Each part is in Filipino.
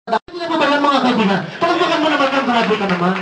Hindi na po ba yan mga kaibigan? Palagpakan mo naman ng grabe ka naman.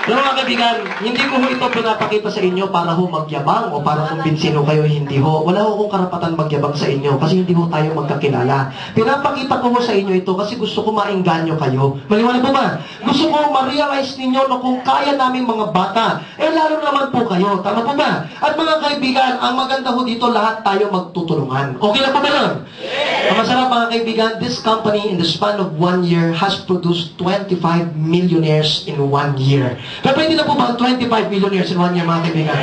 Pero mga kaibigan, hindi ko ito pinapakita sa inyo para ho magyabang o para kumbinsin ho kayo, hindi ho. Wala ho akong karapatan magyabang sa inyo kasi hindi ho tayo magkakilala. Pinapakita ko ho sa inyo ito kasi gusto ko maengganyo kayo. Maliwanag po ba? Gusto ko ma-realize ninyo na kung kaya namin mga bata, lalo naman po kayo. Tama po ba? At mga kaibigan, ang maganda ho dito, lahat tayo magtutulungan. Okay na po ba yun? Ang masarap mga kaibigan, this company in the span of 1 year has produced 25 millionaires in 1 year. Pero pwede na po ba 25 millionaires in 1 year mga kaibigan?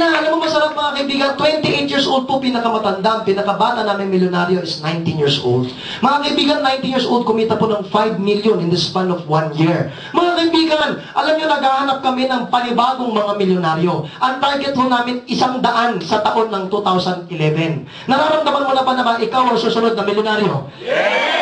Alam mo masarap mga kaibigan, 28 years old po pinakamatanda, pinakabata namin milyonaryo is 19 years old. Mga kaibigan, 19 years old kumita po ng 5 million in the span of 1 year. Mga kaibigan, alam nyo naghahanap kami ng panibagong mga milyonaryo. Ang target ho namin 100 sa taon ng 2011. Nararamdaman mo na ba na ba ikaw ang susunod na milyonaryo?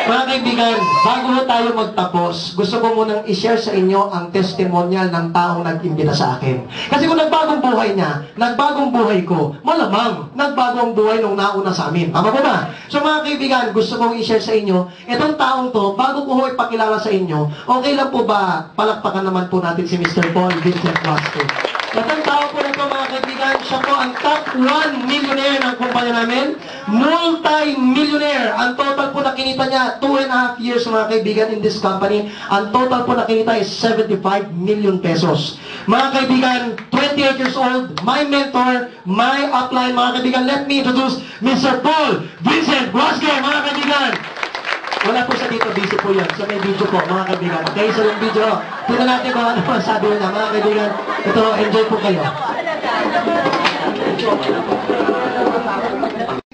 Mga kaibigan, bago na tayo magtapos, gusto ko munang i-share sa inyo ang testimonial ng taong nag-imbita sa akin. Kasi kung nagbagong buhay niya, nagbagong buhay ko, malamang nagbagong buhay nung nauna sa amin. Tama ba ba? So mga kaibigan, gusto kong i-share sa inyo, itong taong to, bago ko ipakilala sa inyo, okay lang po ba, palakpakan naman po natin si Mr. Paul Vincent Vasquez. At ang tao po na ito mga kaibigan, siya po ang top 1 millionaire ng kumpanya namin, multi-millionaire. Ang total po na kinita niya, 2.5 years mga kaibigan in this company, ang total po na kinita is 75 million pesos. Mga kaibigan, 28 years old, my mentor, my upline mga kaibigan, let me introduce Mr. Paul Vincent Vasquez mga kaibigan. Wala po sa dito, busy po yan. So may video po, mga kaibigan. Okay, so yung video, tingnan natin kung ano masabi niya, mga kaibigan. Ito, enjoy po kayo.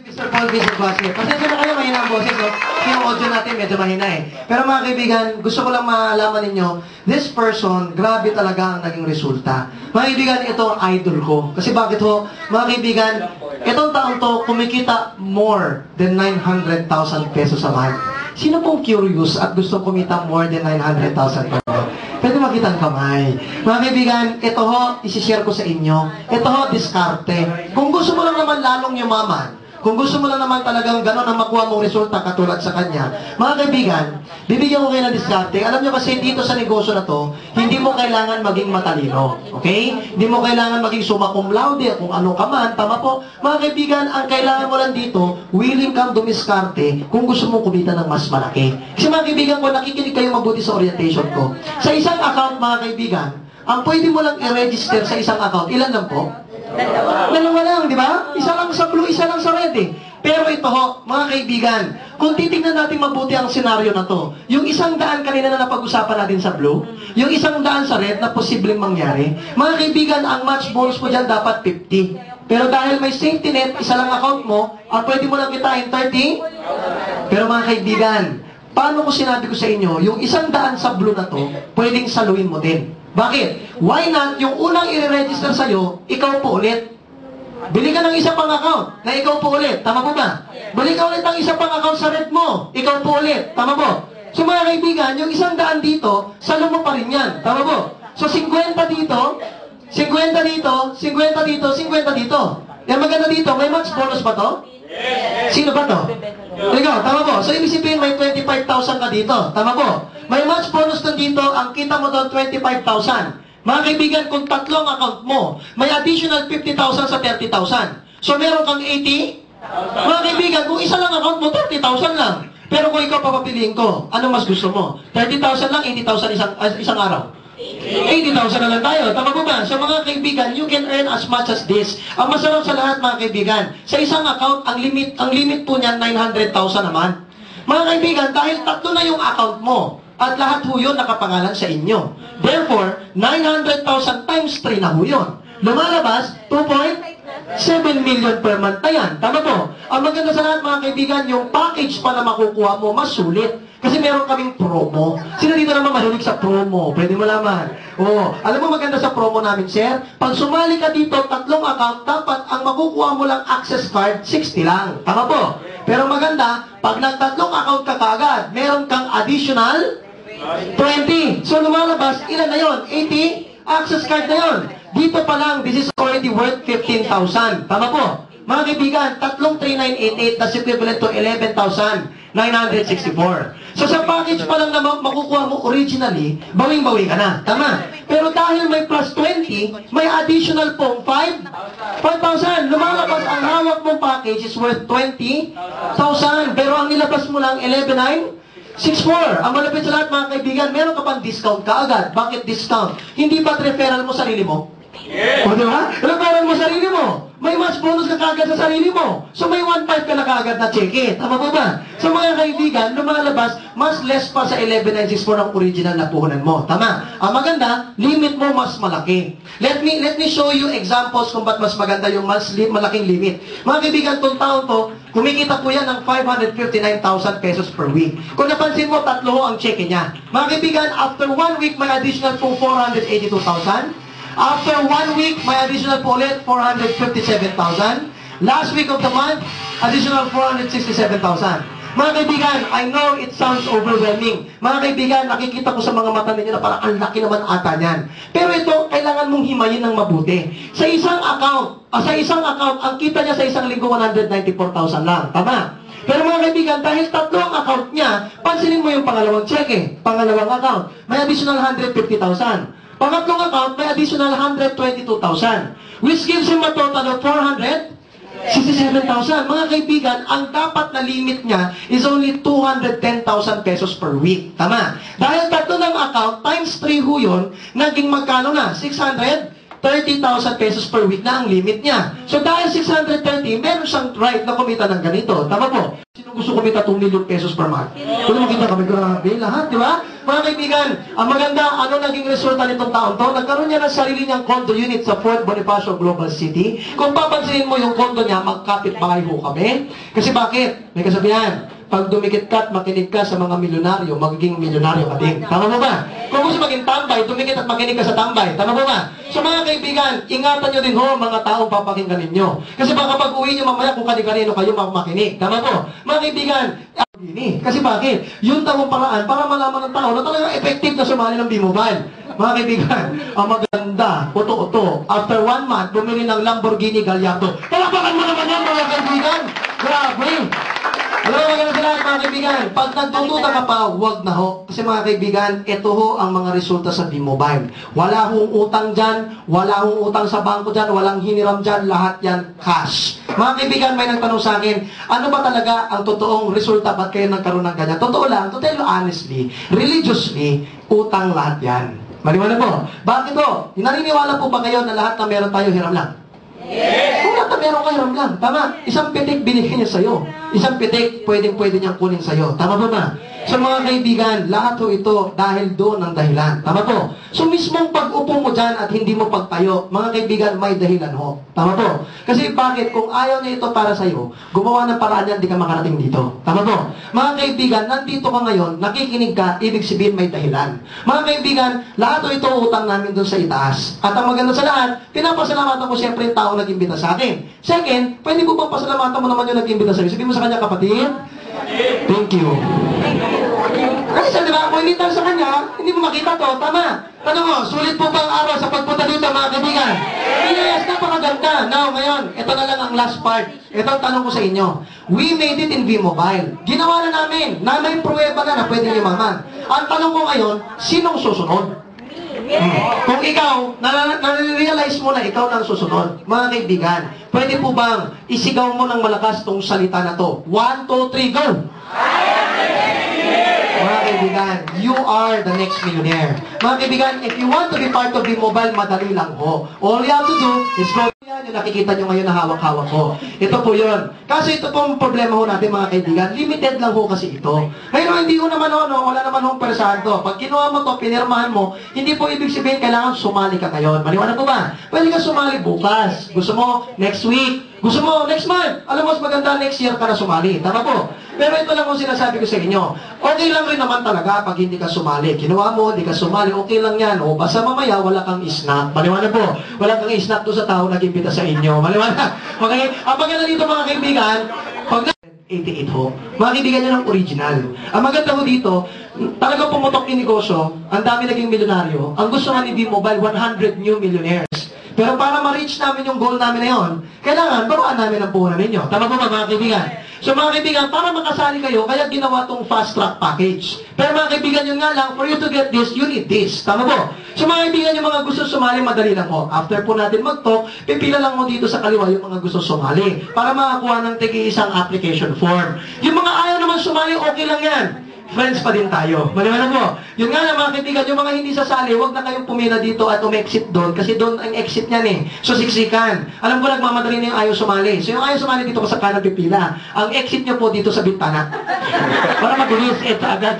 Mr. Paul Vincent Vasquez. Pasensya na kayo, mahina ang boses, no? Yung audio natin, medyo mahina eh. Pero mga kaibigan, gusto ko lang malaman ninyo, this person, grabe talaga ang naging resulta. Mga kaibigan, ito idol ko. Kasi bakit ho? Mga kaibigan, itong taon to, kumikita more than 900,000 pesos a month. Sino pong curious at gusto kumita more than 900,000 per month? Pwede makita ang kamay. Mga kaibigan, ito ho, isishare ko sa inyo. Ito ho, diskarte. Kung gusto mo lang naman lalong yumaman, kung gusto mo lang naman talagang gano'n ang makuha mong resulta katulad sa kanya, mga kaibigan, bibigyan ko kayo ng diskarte. Alam nyo kasi dito sa negosyo na to, hindi mo kailangan maging matalino. Okay? Hindi mo kailangan maging summa cum laude, kung ano ka man, tama po. Mga kaibigan, ang kailangan mo lang dito, willing kang dumiskarte kung gusto mong kumita ng mas malaki. Kasi mga kaibigan ko, nakikinig kayo mabuti sa orientation ko. Sa isang account, mga kaibigan, ang pwede mo lang i-register sa isang account, ilan lang po? Dalawa lang, di ba? Isa lang sa blue, isa lang sa red eh. Pero ito ho, mga kaibigan, kung titignan natin mabuti ang senaryo na to, yung 100 kanina na napag-usapan natin sa blue, yung 100 sa red na posibleng mangyari, mga kaibigan, ang match bonus mo dyan dapat 50. Pero dahil may safety net, isa lang account mo, at pwede mo lang kitain 30. Pero mga kaibigan, paano ko sinabi ko sa inyo, yung 100 sa blue na to, pwedeng saluin mo din. Bakit? Why not? Yung unang i-register sa'yo, ikaw po ulit. Bili ka ng isa pang account na ikaw po ulit. Tama po ba? Bili ka ulit ng isa pang account sa red mo. Ikaw po ulit. Tama po? So mga kaibigan, yung 100 dito, salo mo pa rin yan. Tama po? So 50 dito, 50 dito, 50 dito, 50 dito. Yan maganda dito. May match bonus ba to? Sino ba to? Ikaw, tama po. So ibig sabihin may 25,000 ka dito. Tama po? May match bonus na dito, ang kita mo doon 25,000. Mga kaibigan, kung tatlong account mo, may additional 50,000 sa 30,000. So meron kang 80? Mga kaibigan, kung isa lang account mo, 30,000 lang. Pero kung ikaw papapiliin ko, ano mas gusto mo? 30,000 lang, 80,000 isang araw? 80,000 na lang tayo. Tama po ba? So mga kaibigan, you can earn as much as this. Ang masarap sa lahat mga kaibigan, sa isang account, ang limit po niyan 900,000 naman. Mga kaibigan, dahil tatlo na yung account mo, at lahat ho yun nakapangalan sa inyo. Therefore, 900,000 times 3 na ho yun. Lumalabas, 2.7 million per month na yan. Tama po? Ang maganda sa lahat mga kaibigan, yung package pa na makukuha mo, mas sulit. Kasi meron kaming promo. Sino dito naman mahilig sa promo? Pwede mo laman. Oo. Alam mo maganda sa promo namin, sir? Pag sumali ka dito, tatlong account, dapat ang makukuha mo lang access card, 60 lang. Tama po? Pero maganda, pag nagtatlong account ka kaagad, meron kang additional 20. So lumalabas, ilan na yon? 80? Access card na yon. Dito pa lang, this is already worth 15,000. Tama po? Mga kaibigan, tatlong 3988, that's equivalent to 11,000. 964. So sa package pa lang na makukuha mo originally, bawing-bawi ka na. Tama? Pero dahil may plus 20, may additional pong 5,000. Lumalabas ang hawak mong package is worth 20,000. Pero ang nilabas mo lang 11,964. Ang malapit sa lahat mga kaibigan, meron ka pang discount kaagad. Bakit discount? Hindi ba't referral mo sarili mo? O diba? Referral mo sarili mo. May mas bonus ka kagad sa sarili mo. So may 1.5 ka na kagad na check. Tama ba ba? So mga kaibigan, lumalabas, mas less pa sa 11,964 ng original na puhunan mo. Tama? Ang maganda, limit mo mas malaki. Let me show you examples kung ba't mas maganda yung mas malaking limit. Mga kaibigan, itong taon to, kumikita po yan ng 559,000 pesos per week. Kung napansin mo, 3 ang check niya. Mga kaibigan, after 1 week, may additional pong 482,000. After 1 week, may additional po ulit, 457,000. Last week of the month, additional 467,000. Mga kaibigan, I know it sounds overwhelming. Mga kaibigan, nakikita ko sa mga mata ninyo na parang ang laki naman ata niyan. Pero ito, kailangan mong himayin ng mabuti. Sa isang account, ang kita niya sa isang linggo, 194,000 lang. Tama? Pero mga kaibigan, dahil 3 ang account niya, pansinin mo yung pangalawang cheque, pangalawang account, may additional 150,000. Pangatlong account, may additional 122,000, which gives him a total of 467,000. Mga kaibigan, ang dapat na limit niya is only 210,000 pesos per week. Tama? Dahil 3 ng account, times 3 ho yun, naging magkano na? 630,000 pesos per week na ang limit niya. So dahil 630, meron siyang right na kumita ng ganito. Tama po? Sino gusto kumita 2 million pesos per month? Kung makita kami, grabe lahat, di ba? Mga kaibigan, ang maganda, ano naging resulta nitong taon to? Nagkaroon niya ng sarili niyang condo unit sa Fort Bonifacio Global City. Kung papansinin mo yung condo niya, magkapit-bahay ho kami. Kasi bakit? May kasabihan. Pag dumikit ka at makinig ka sa mga milyonaryo, magiging milyonaryo ka din. Tama mo ba? Kung gusto maging tambay, dumikit at makinig ka sa tambay. Tama mo ba? So mga kaibigan, ingatan nyo din ho mga taong papakinggan ninyo. Kasi baka pag uwi nyo mamaya kung kani-kanino kayo makinig. Tama po? Mga kaibigan, kasi bakit? Yung tamang paraan para malaman ng tao na talagang effective na sumali ng B-Mobile. Mga kaibigan, ang maganda, uto-uto. After 1 month, bumili ng Lamborghini Gallardo. Talapakan mo naman yan mga kaibigan. Grabe! Alam mo maganda sila mga kaibigan, pag nagtututa ka pa, huwag na ho. Kasi mga kaibigan, ito ho ang mga resulta sa B-Mobile. Wala hong utang dyan, wala hong utang sa bangko dyan, walang hiniram dyan, lahat yan cash. Mga kaibigan, may nagtanong sa akin, ano ba talaga ang totoong resulta ba't kayo nagkaroon ng ganyan? Totoo lang, to tell you honestly, religiously, utang lahat yan. Maliwanag po. Bakit po? Naniniwala po ba kayo na lahat na meron tayo hiram lang? Yes! Kung lahat na meron kayo hiram lang, tama? Isang pitik binigyan niya sa'yo. Isang pitik pwede niyang kunin sa'yo. Tama ba ba? So mga kaibigan, lahat ho ito dahil doon ang dahilan. Tama po? So mismong pag-upo mo dyan at hindi mo pagtayo, mga kaibigan, may dahilan ho. Tama po? Kasi bakit? Kung ayaw niya ito para sa'yo, gumawa ng paraan yan, hindi ka makarating dito. Tama po? Mga kaibigan, nandito ka ngayon, nakikinig ka, ibig sabihin may dahilan. Mga kaibigan, lahat ho ito utang namin doon sa itaas. At ang maganda sa lahat, pinapasalamatan ko siyempre yung tao nag-imbita sa akin. Second, pwede mo bang pasalamatan mo naman yung nag-imbita sa akin? Sabihin mo sa kanya, kapatid, thank you. Kasi di ba, kung hindi tayo sa kanya, hindi mo makita to. Tama. Tanong mo, sulit po ba ang araw sa pagpunta dito, mga kaibigan? Yes, napakaganda. Now, ngayon, ito na lang ang last part. Ito ang tanong ko sa inyo. We made it in V-Mobile. Ginawa na namin, na may pruweba na pwede niyo maman. Ang tanong ko ngayon, sinong susunod? Kung ikaw, na-realize mo na ikaw lang susunod, mga kaibigan, pwede po bang isigaw mo ng malakas tong salita na to? 1, 2, 3, go! Mga kaibigan, you are the next millionaire. Mga kaibigan, if you want to be part of V-Mobile, madali lang ho. All you have to do is go yan, yung nakikita nyo ngayon na hawak-hawak ko. Ito po yun. Kasi ito pong problema ho natin mga kaibigan, limited lang ho kasi ito. Ngayon, hindi ho naman ho, wala naman ho persahan to. Pag kinuha mo to, pinirmahan mo, hindi po ibig sabihin kailangan sumali ka ngayon. Maliwanag po ba? Pwede ka sumali bukas. Gusto mo, next week. Gusto mo, next month. Alam mo, mas maganda next year ka na sumali. Tama po? Pero ito lang kung sinasabi ko sa inyo. Okay lang rin naman talaga pag hindi ka sumali. Kinuha mo, hindi ka sumali, okay lang yan. O basta mamaya, wala kang snack. Maliwanag po. Wala kang snack doon sa tao nag-impita sa inyo. Maliwanag. Okay? Ang maganda dito mga kaibigan, pag 88 ho. Mga kaibigan nyo ng original. Ang maganda ho dito, talaga pumutok yung negosyo, ang dami naging milyonaryo. Ang gusto nga ni V-Mobile, 100 new millionaires. Pero para ma-reach namin yung goal namin na yun, kailangan bawaan namin ang puhunan ninyo. Tama po ba mga kaibigan? So mga kaibigan, para makasali kayo, kaya ginawa tong fast track package. Pero mga kaibigan, yun nga lang, for you to get this, you need this. Tama po? So mga kaibigan, yung mga gusto sumali, madali lang po. After po natin mag-talk, pipila lang mo dito sa kaliwa yung mga gusto sumali para makakuha ng tigi-isang application form. Yung mga ayaw naman sumali, okay lang yan. Friends pa din tayo. Maliwanag mo. Yun nga lang mga kaibigan, yung mga hindi sasali, huwag na kayong pumila dito at umexit doon kasi doon ang exit niyan eh. So siksikan. Alam ko nagmamadali na yung ayaw sumali. So yung ayaw sumali dito sa kanan pipila. Ang exit niyo po dito sa bintana. Para magulis, agad.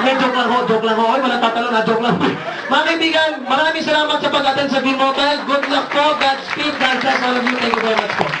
May joke lang ho. Oy, walang tatalo na, joke lang. Mga kaibigan, maraming salamat sa pag-attend sa V-Motel. Good luck po, Godspeed, God bless all of you. Thank you very much po.